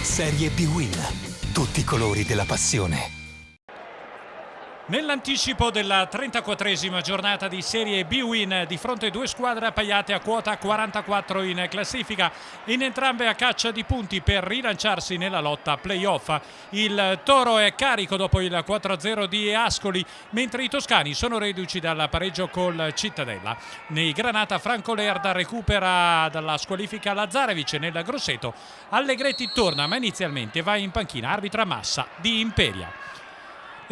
Serie B-Win. Tutti i colori della passione. Nell'anticipo della 34esima giornata di Serie B-Win, di fronte a due squadre appaiate a quota 44 in classifica, in entrambe a caccia di punti per rilanciarsi nella lotta playoff. Il Toro è carico dopo il 4-0 di Ascoli, mentre i toscani sono reduci dal pareggio col Cittadella. Nei Granata Franco Lerda recupera dalla squalifica Lazarevic nel Grosseto. Allegretti torna, ma inizialmente va in panchina, arbitra Massa di Imperia.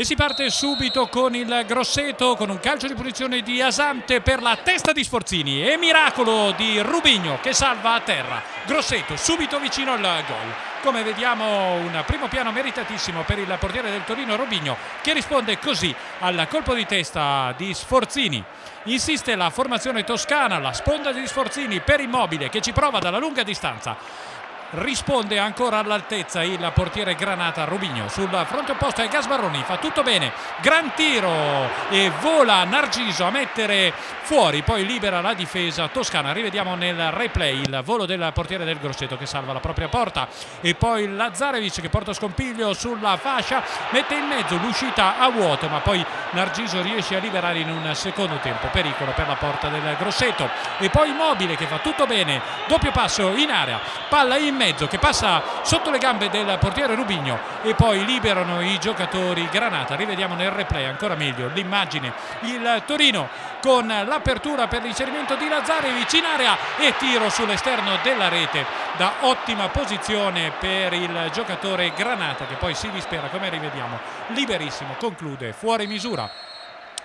E si parte subito con il Grosseto, con un calcio di punizione di Asante per la testa di Sforzini e miracolo di Rubigno che salva a terra. Grosseto subito vicino al gol. Come vediamo, un primo piano meritatissimo per il portiere del Torino Rubigno, che risponde così al colpo di testa di Sforzini. Insiste la formazione toscana, la sponda di Sforzini per Immobile che ci prova dalla lunga distanza. Risponde ancora all'altezza il portiere Granata Rubigno. Sul fronte opposto è Gasbarroni, fa tutto bene, gran tiro e vola Narciso a mettere fuori, poi libera la difesa toscana. Rivediamo nel replay il volo del portiere del Grosseto che salva la propria porta, e poi Lazarevic che porta scompiglio sulla fascia, mette in mezzo l'uscita a vuoto, ma poi Narciso riesce a liberare in un secondo tempo. Pericolo per la porta del Grosseto, e poi Immobile che fa tutto bene, doppio passo in area, palla in mezzo che passa sotto le gambe del portiere Rubigno, e poi liberano i giocatori Granata. Rivediamo nel replay ancora meglio l'immagine, il Torino con l'apertura per l'inserimento di Lazarevic in area e tiro sull'esterno della rete da ottima posizione per il giocatore Granata, che poi si dispera, come rivediamo, liberissimo, conclude fuori misura.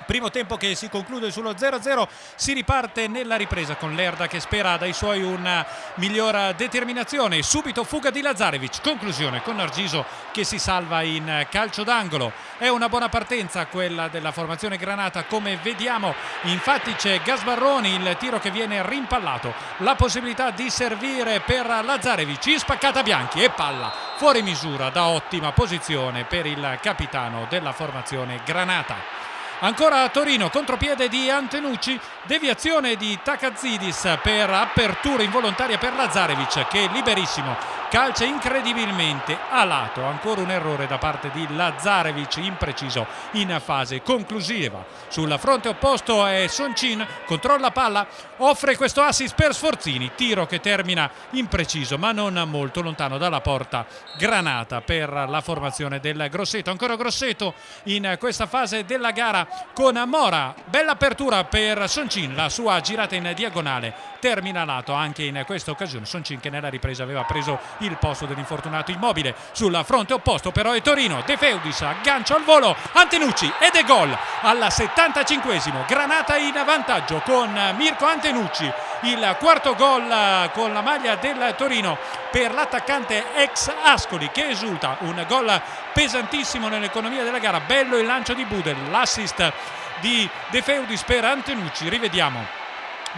Primo tempo che si conclude sullo 0-0, si riparte nella ripresa con Lerda che spera dai suoi una miglior determinazione. Subito fuga di Lazarevic, conclusione con Narciso che si salva in calcio d'angolo. È una buona partenza quella della formazione Granata, come vediamo. Infatti c'è Gasbarroni, il tiro che viene rimpallato, la possibilità di servire per Lazarevic, in spaccata Bianchi e palla fuori misura da ottima posizione per il capitano della formazione Granata. Ancora Torino, contropiede di Antenucci, deviazione di Takazidis per apertura involontaria per Lazarevic che liberissimo calcia incredibilmente a lato. Ancora un errore da parte di Lazarevic, impreciso in fase conclusiva. Sul fronte opposto è Soncin, controlla palla, offre questo assist per Sforzini, tiro che termina impreciso ma non molto lontano dalla porta Granata per la formazione del Grosseto. Ancora Grosseto in questa fase della gara con Mora, bella apertura per Soncin, la sua girata in diagonale termina a lato anche in questa occasione. Soncin che nella ripresa aveva preso il posto dell'infortunato Immobile. Sul fronte opposto però è Torino, De Feudis aggancia al volo Antenucci ed è gol al 75esimo. Granata in vantaggio con Mirko Antenucci, il quarto gol con la maglia del Torino per l'attaccante ex Ascoli che esulta. Un gol pesantissimo nell'economia della gara. Bello il lancio di Budel, l'assist di De Feudis per Antenucci. Rivediamo,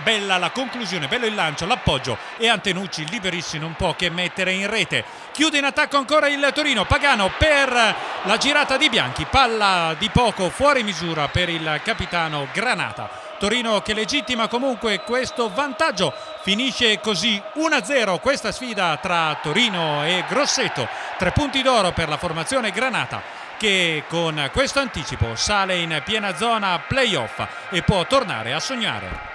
bella la conclusione, bello il lancio, l'appoggio e Antenucci liberissimo, non può che mettere in rete. Chiude in attacco ancora il Torino, Pagano per la girata di Bianchi, palla di poco fuori misura per il capitano Granata. Torino che legittima comunque questo vantaggio. Finisce così 1-0 questa sfida tra Torino e Grosseto. 3 punti d'oro per la formazione Granata, che con questo anticipo sale in piena zona playoff e può tornare a sognare.